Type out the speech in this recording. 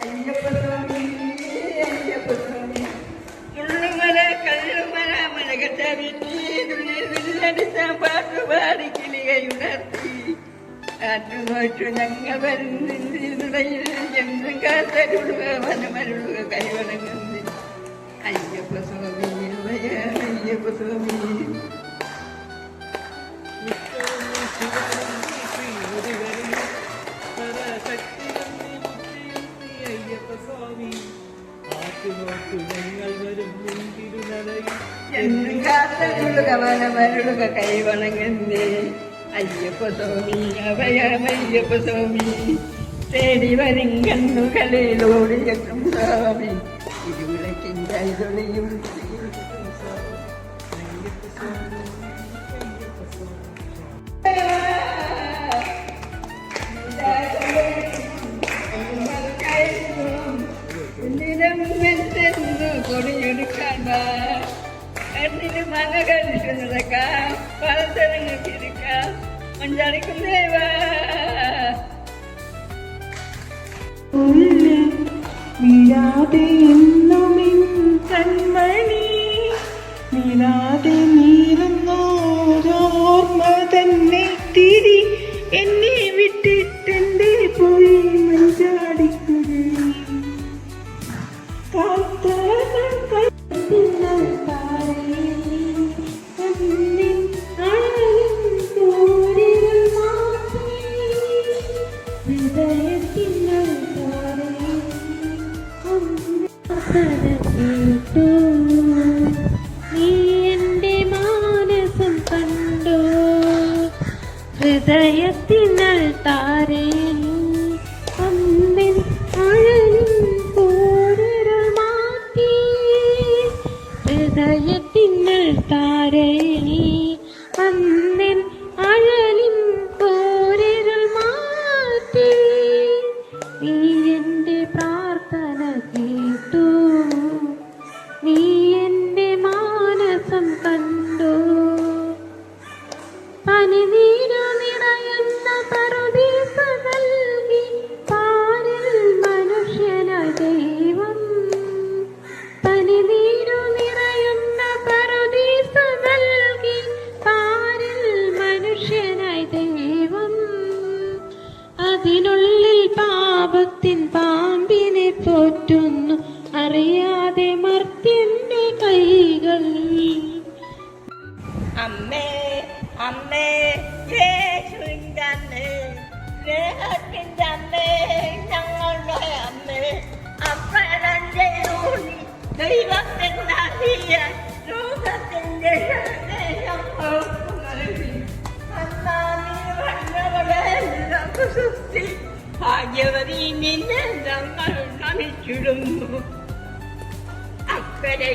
അയ്യപ്പസ്വാമി അയ്യപ്പസ്വാമി മുള്ളുമല കല്ലുമല മലകട്ട വീട്ടിലടിച്ചാൻ പാട്ടുപാടി കിളികയുണർത്തി കാറ്റുമാറ്റു ഞങ്ങൾ വരുന്നിടയിൽ എന്നും കാത്തരുളുക മനമരുളുക കൈവണങ്ങുന്നു അയ്യപ്പസ്വാമി അയ്യപ്പസ്വാമി എന്നും കാത്തരുളുക മനമരുളുക കൈവണങ്ങുന്നേ അയ്യപ്പസ്വാമി അഭയമയ്യപ്പസ്വാമി തേടി വരും കണ്ണുകളിലോടിയെത്തും സ്വാമി ഇരുവിളക്കിൻ്റെ ഐതൊളിയും കൊടിയെടുക്കാൻ എന്നിന് മല കഴിച്ചു നടക്കാം പലതരങ്ങൾക്കിരിക്കാം മഞ്ചാടിക്കും ദേവാ നീരാതെ എന്നുമിൻ കൺമണി നീരാതെ നീറുന്നോരോർമ്മ തന്നെ തിരി എന്നെ വിട്ടിട്ടെന്തേ പോയി മഞ്ചാടിക്കുഴി നീ എന്റെ മാനസം കണ്ടോ ഹൃദയത്തിനൽ താരേ അന്നിൻ അഴലിൻ പോരരുൾ മാറ്റി ഹൃദയത്തിനൽ താരേ അന്നിൻ അഴലിൻ പോരരുൾ മാറ്റി നീ എന്റെ പ്രാർത്ഥന കേട്ടു നീ എന്റെ മാനസം കണ്ടു പനിനീരു നിറയുന്ന പറുദീസ നൽകി പാരിൽ മനുഷ്യനായി ദൈവം പനിനീരു നിറയുന്ന പറുദീസ നൽകി പാരിൽ മനുഷ്യനായി ദൈവം അതിനുള്ളിൽ പാപത്തിൻ പാമ്പിനെ പോറ്റുന്നു അറിയാതെ മർത്യന്റെ കൈകൾ അമ്മേ അമ്മേ യേശുവിന്റെ അമ്മേ സ്നേഹത്തിന്റെ അമ്മേ ഞങ്ങളുടെ അമ്മേ അപ്പനന്റെ ഊണി ദൈവത്തിന്റെ അധിയ ലോകത്തിന്റെ ഭാഗ്യവതി നിന്നെ ഞങ്ങൾ നമിച്ചിടുന്നു അക്കരെ